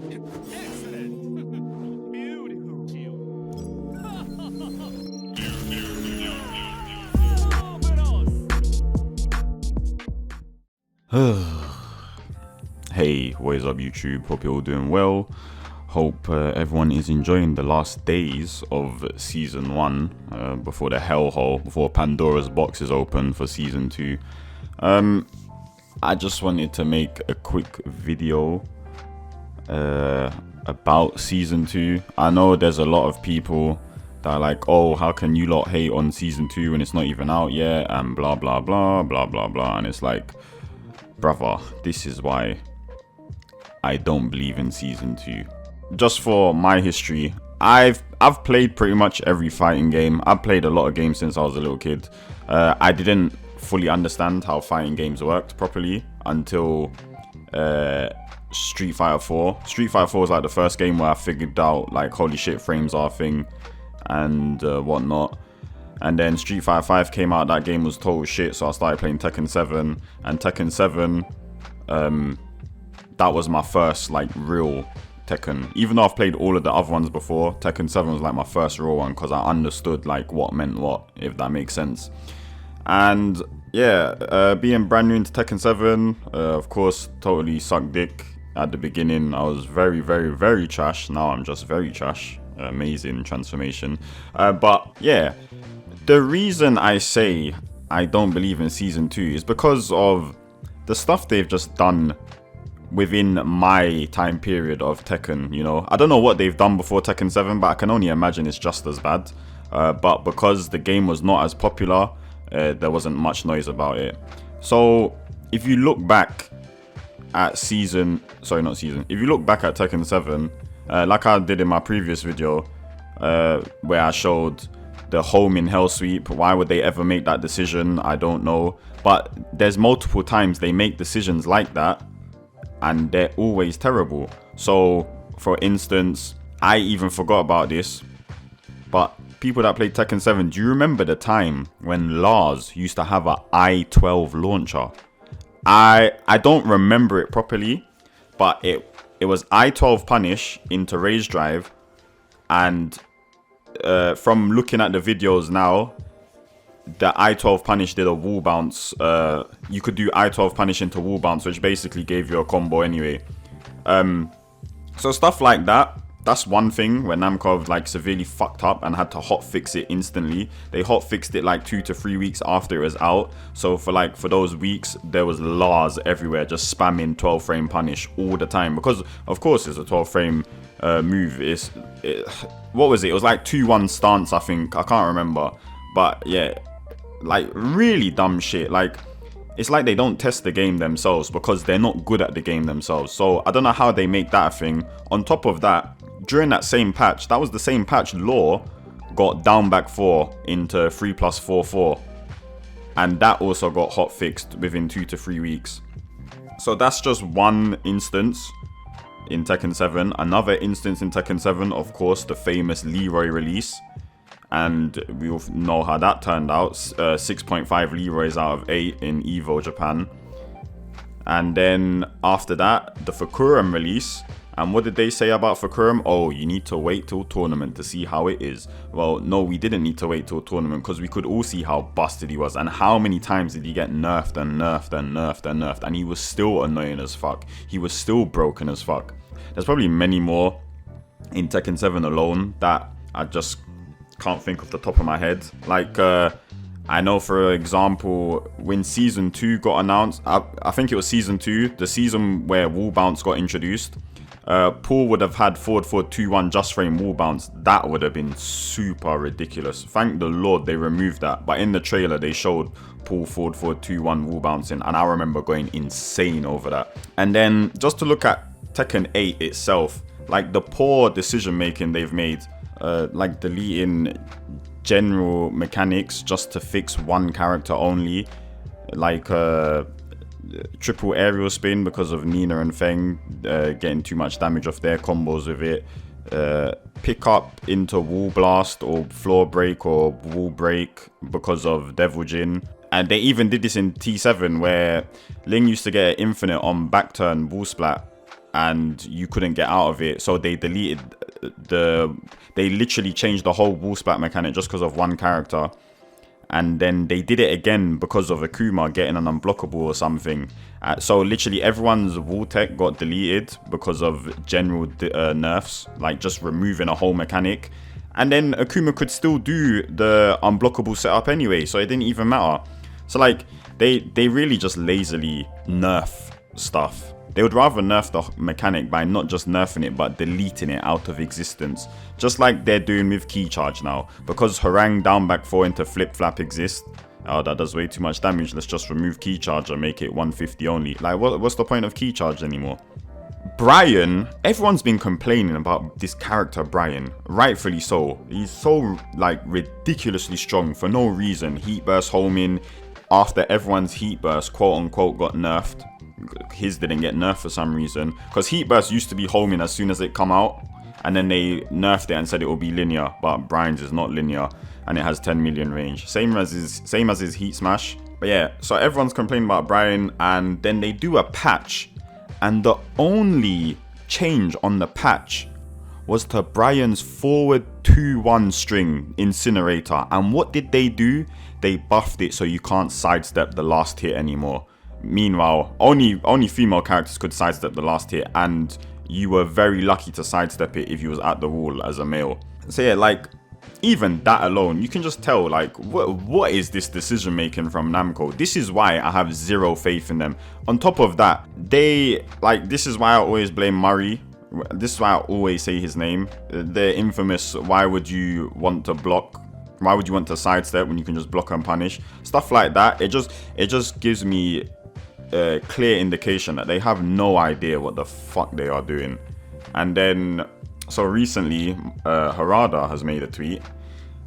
Hey, what is up YouTube? Hope you're all doing well. Hope everyone is enjoying the last days of season 1 before the hellhole, before Pandora's box is open for season 2. I just wanted to make a quick video about season 2. I know there's a lot of people that are like, oh, how can you lot hate on season 2 when it's not even out yet, and blah blah blah blah blah blah. And it's like, brother, this is why I don't believe in season 2. Just for my history, I've played pretty much every fighting game. I've played a lot of games since I was a little kid. I didn't fully understand how fighting games worked properly until Street Fighter 4. Street Fighter 4 was like the first game where I figured out, like, holy shit, frames are a thing and whatnot. And then Street Fighter 5 came out. That game was total shit, so I started playing Tekken 7. And Tekken 7, that was my first, like, real Tekken. Even though I've played all of the other ones before, Tekken 7 was like my first real one, because I understood, like, what meant what, if that makes sense. And yeah, being brand new into Tekken 7, of course, totally sucked dick at the beginning. I was very, very, very trash. Now I'm just very trash. Amazing transformation. But yeah, the reason I say I don't believe in season 2 is because of the stuff they've just done within my time period of Tekken. You know, I don't know what they've done before Tekken 7, but I can only imagine it's just as bad. But because the game was not as popular, there wasn't much noise about it. So if you look back at if you look back at Tekken 7, like I did in my previous video, where I showed the home in hell sweep. Why would they ever make that decision? I don't know. But there's multiple times they make decisions like that, and they're always terrible. So for instance, I even forgot about this, but people that played Tekken 7, do you remember the time when Lars used to have a I-12 launcher? I don't remember it properly, but it was I-12 punish into rage drive, and from looking at the videos now, the I-12 punish did a wall bounce. You could do I-12 punish into wall bounce, which basically gave you a combo anyway. So stuff like that, that's one thing where Namco like severely fucked up and had to hot fix it instantly. They hot fixed it like 2 to 3 weeks after it was out. So for those weeks, there was Lars everywhere just spamming 12 frame punish all the time, because of course it's a 12 frame move. What was it? It was like 2-1 stance, I think. I can't remember. But yeah, like really dumb shit. Like, it's like they don't test the game themselves because they're not good at the game themselves. So I don't know how they make that a thing. On top of that, during that same patch, that was the same patch Law got down back 4 into 3+4-4. And that also got hot fixed within 2 to 3 weeks. So that's just one instance in Tekken 7. Another instance in Tekken 7, of course, the famous Leroy release. And we all know how that turned out. 6.5 Leroys out of 8 in Evo Japan. And then after that, the Fukuram release. And what did they say about Fukuram? Oh, you need to wait till tournament to see how it is. Well, no, we didn't need to wait till tournament, because we could all see how busted he was. And how many times did he get nerfed and nerfed and nerfed and nerfed. And he was still annoying as fuck. He was still broken as fuck. There's probably many more in Tekken 7 alone that I just can't think off the top of my head. Like, I know, for example, when season 2 got announced, I think it was season 2, the season where wall bounce got introduced. Paul would have had forward 2-1 just frame wall bounce. That would have been super ridiculous. Thank the Lord they removed that. But in the trailer they showed Paul forward 2-1 wall bouncing, and I remember going insane over that. And then just to look at Tekken 8 itself, like the poor decision making they've made, like deleting general mechanics just to fix one character only, like triple aerial spin because of Nina and Feng getting too much damage off their combos with it, pick up into wall blast or floor break or wall break because of Devil Jin. And they even did this in T7 where Ling used to get an infinite on back turn wall splat and you couldn't get out of it. So they deleted they literally changed the whole wall spat mechanic just because of one character. And then they did it again because of Akuma getting an unblockable or something. So literally everyone's wall tech got deleted because of general nerfs, like just removing a whole mechanic. And then Akuma could still do the unblockable setup anyway, so it didn't even matter. So like they really just lazily nerf stuff. They would rather nerf the mechanic by not just nerfing it, but deleting it out of existence. Just like they're doing with key charge now. Because Harang down back 4 into flip flap exists. Oh, that does way too much damage. Let's just remove key charge and make it 150 only. Like, what's the point of key charge anymore? Brian, everyone's been complaining about this character Brian, rightfully so. He's so like ridiculously strong for no reason. Heat burst homing after everyone's heat burst quote unquote got nerfed. His didn't get nerfed for some reason, because heat burst used to be homing as soon as it come out, and then they nerfed it and said it will be linear, but Brian's is not linear and it has 10 million range, same as his heat smash. But yeah, so everyone's complaining about Brian, and then they do a patch, and the only change on the patch was to Brian's forward 2-1 string incinerator. And what did they do? They buffed it so you can't sidestep the last hit anymore. Meanwhile, only female characters could sidestep the last hit, and you were very lucky to sidestep it if you was at the wall as a male. So yeah, like, even that alone, you can just tell, like, what is this decision making from Namco? This is why I have zero faith in them. On top of that, this is why I always blame Murray. This is why I always say his name. They're infamous, why would you want to block? Why would you want to sidestep when you can just block and punish? Stuff like that, it just gives me a clear indication that they have no idea what the fuck they are doing. And then, so recently, Harada has made a tweet,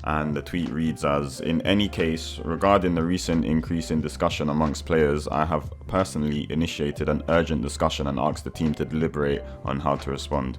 and the tweet reads as, "In any case, regarding the recent increase in discussion amongst players, I have personally initiated an urgent discussion and asked the team to deliberate on how to respond.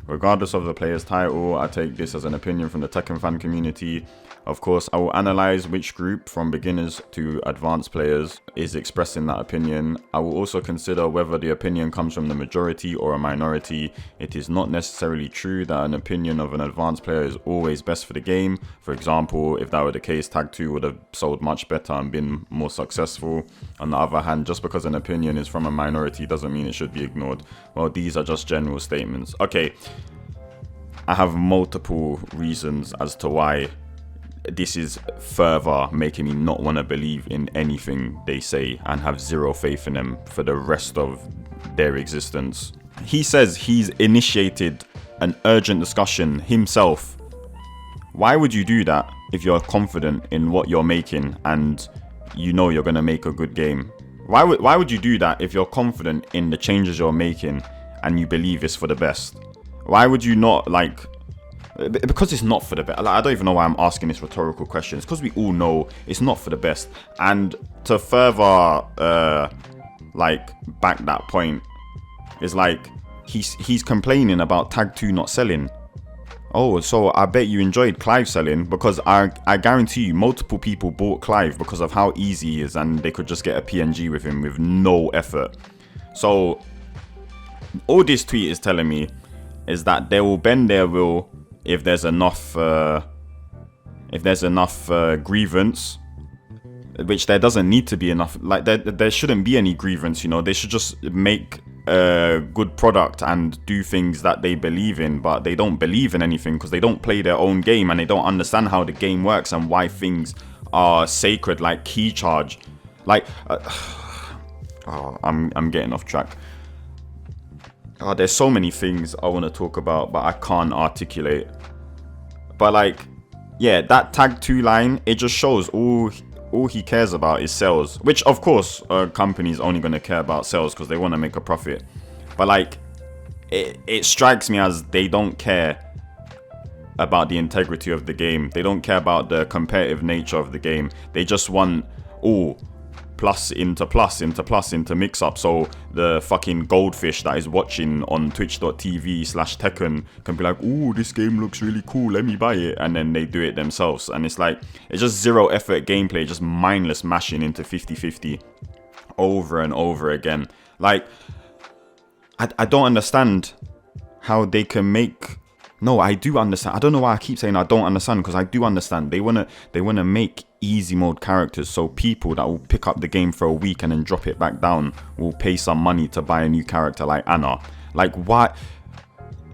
Regardless of the player's title, I take this as an opinion from the Tekken fan community. Of course, I will analyze which group, from beginners to advanced players, is expressing that opinion. I will also consider whether the opinion comes from the majority or a minority. It is not necessarily true that an opinion of an advanced player is always best for the game. For example, if that were the case, Tag 2 would have sold much better and been more successful. On the other hand, just because an opinion is from a minority doesn't mean it should be ignored. Well, these are just general statements." Okay, I have multiple reasons as to why this is further making me not want to believe in anything they say and have zero faith in them for the rest of their existence. He says he's initiated an urgent discussion himself. Why would you do that if you're confident in what you're making and you know you're going to make a good game? Why would you do that if you're confident in the changes you're making and you believe it's for the best? Why would you not, like... Because it's not for the best. Like, I don't even know why I'm asking this rhetorical question. It's because we all know it's not for the best. And to further back that point, is like he's complaining about Tag 2 not selling. Oh, so I bet you enjoyed Clive selling, because I guarantee you multiple people bought Clive because of how easy he is, and they could just get a PNG with him with no effort. So all this tweet is telling me is that they will bend their will if there's enough grievance, which there doesn't need to be enough. Like, there shouldn't be any grievance, you know. They should just make a good product and do things that they believe in, but they don't believe in anything because they don't play their own game and they don't understand how the game works and why things are sacred, like key charge. Like, I'm getting off track. There's so many things I want to talk about, but I can't articulate. But like, yeah, that Tag 2 line, it just shows all he cares about is sales. Which, of course, a company's only going to care about sales because they want to make a profit. But like, it strikes me as they don't care about the integrity of the game. They don't care about the competitive nature of the game. They just want, plus into mix up, so the fucking goldfish that is watching on twitch.tv/Tekken can be like, "Ooh, this game looks really cool, let me buy it," and then they do it themselves. And it's like, it's just zero effort gameplay, just mindless mashing into 50-50 over and over again. Like, I don't understand how they can make. No, I do understand. I don't know why I keep saying I don't understand, because I do understand. They wanna make easy mode characters, so people that will pick up the game for a week and then drop it back down will pay some money to buy a new character like Anna. Like, why?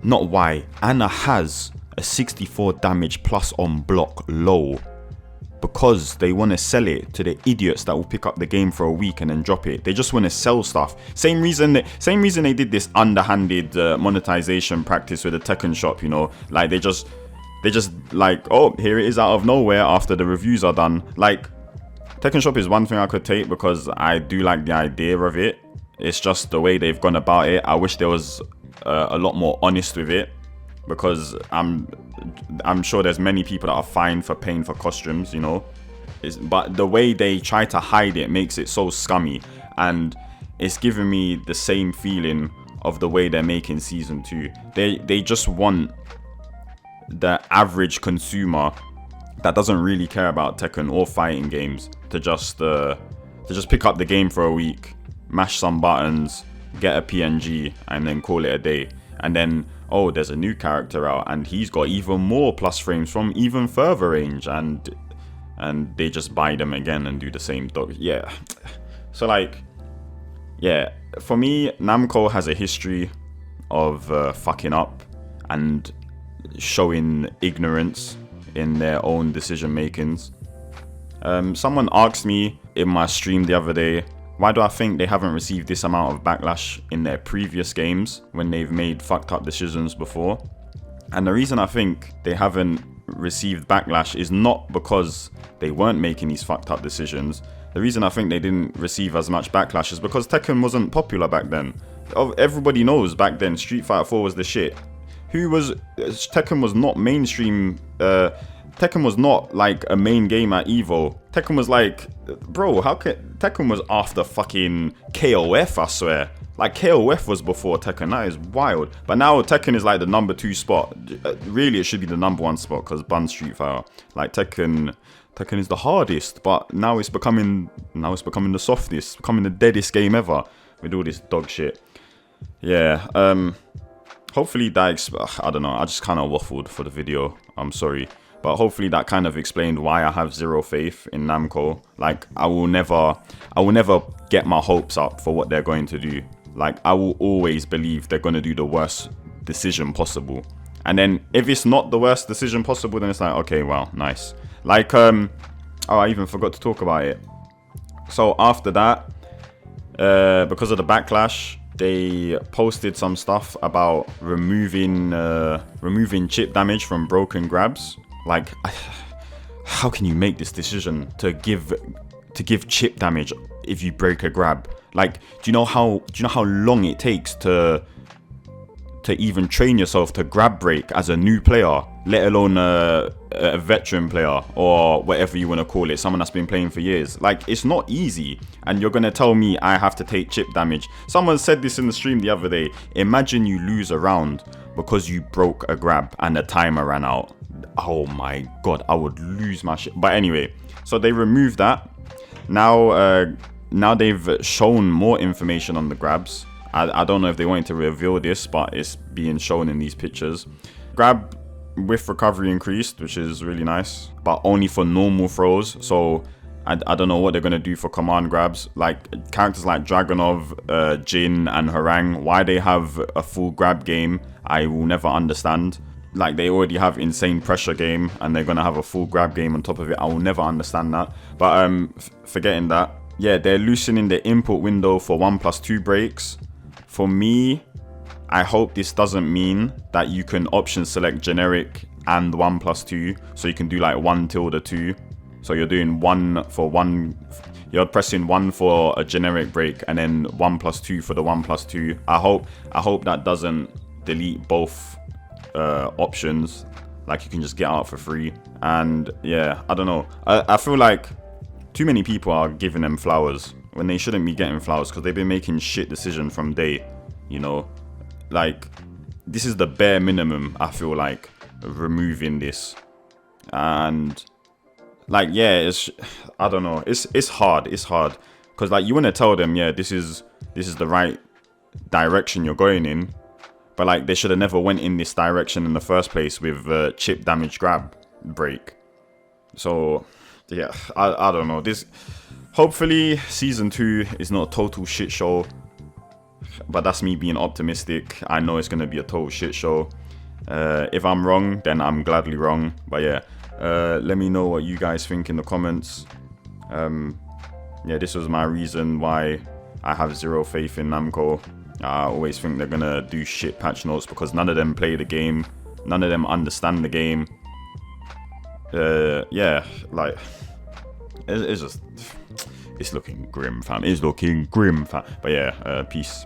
Not why. Anna has a 64 damage plus on block low, because they want to sell it to the idiots that will pick up the game for a week and then drop it. They just want to sell stuff. Same reason they did this underhanded monetization practice with the Tekken shop, you know, like they just like, oh, here it is out of nowhere after the reviews are done. Like, Tekken shop is one thing I could take because I do like the idea of it. It's just the way they've gone about it. I wish there was a lot more honest with it, because I'm sure there's many people that are fine for paying for costumes, you know. But the way they try to hide it makes it so scummy, and it's giving me the same feeling of the way they're making season 2. They just want the average consumer that doesn't really care about Tekken or fighting games to just pick up the game for a week, mash some buttons, get a PNG, and then call it a day. And then, oh, there's a new character out and he's got even more plus frames from even further range, and they just buy them again and do the same dog. Yeah. So like, yeah, for me, Namco has a history of fucking up and showing ignorance in their own decision makings. Someone asked me in my stream the other day, why do I think they haven't received this amount of backlash in their previous games when they've made fucked up decisions before? And the reason I think they haven't received backlash is not because they weren't making these fucked up decisions. The reason I think they didn't receive as much backlash is because Tekken wasn't popular back then. Everybody knows back then Street Fighter 4 was the shit. Tekken was not mainstream. Tekken was not like a main game at Evo. Tekken was like, bro, Tekken was after fucking KOF, I swear. Like, KOF was before Tekken. That is wild. But now Tekken is like the number 2 spot. Really, it should be the number 1 spot because Bun Street Fighter. Like, Tekken is the hardest, but now it's becoming the softest, becoming the deadest game ever with all this dog shit. Yeah. Hopefully that I don't know. I just kind of waffled for the video. I'm sorry. But hopefully that kind of explained why I have zero faith in Namco. Like, I will never get my hopes up for what they're going to do. Like, I will always believe they're going to do the worst decision possible. And then if it's not the worst decision possible, then it's like, okay, well, nice. Like, oh, I even forgot to talk about it. So after that, because of the backlash, they posted some stuff about removing chip damage from broken grabs. Like, how can you make this decision to give chip damage if you break a grab? Like, do you know how long it takes to even train yourself to grab break as a new player, let alone a veteran player or whatever you want to call it, someone that's been playing for years? Like, it's not easy, and you're gonna tell me I have to take chip damage? Someone said this in the stream the other day. Imagine you lose a round because you broke a grab and the timer ran out. Oh my god, I would lose my shit. But anyway, so they removed that. Now they've shown more information on the grabs. I don't know if they wanted to reveal this, but it's being shown in these pictures. Grab with recovery increased, which is really nice, but only for normal throws. So I don't know what they're going to do for command grabs. Like, characters like Dragonov, Jin, and Harang, why they have a full grab game, I will never understand. Like, they already have insane pressure game, and they're going to have a full grab game on top of it. I will never understand that. But forgetting that, yeah, they're loosening the input window for 1+2 breaks. For me, I hope this doesn't mean that you can option select generic and 1+2, so you can do like 1tilde 2. So you're doing 1 for 1, you're pressing 1 for a generic break and then 1+2 for the 1+2. I hope that doesn't delete both options. Like, you can just get out for free. And yeah, I don't know. I feel like too many people are giving them flowers when they shouldn't be getting flowers, because they've been making shit decisions from day, you know. Like, this is the bare minimum, I feel like, removing this. And like, yeah, I don't know, it's hard, because like, you want to tell them, yeah, this is the right direction you're going in. But like, they should have never went in this direction in the first place with chip damage grab break. So yeah, I don't know. This, hopefully season 2 is not a total shit show. But that's me being optimistic. I know it's gonna be a total shit show. If I'm wrong, then I'm gladly wrong. But yeah, let me know what you guys think in the comments. Yeah, this was my reason why I have zero faith in Namco. I always think they're gonna do shit patch notes because none of them play the game, none of them understand the game. Yeah, like it's just, it's looking grim, fam. It's looking grim, fam. But yeah, peace.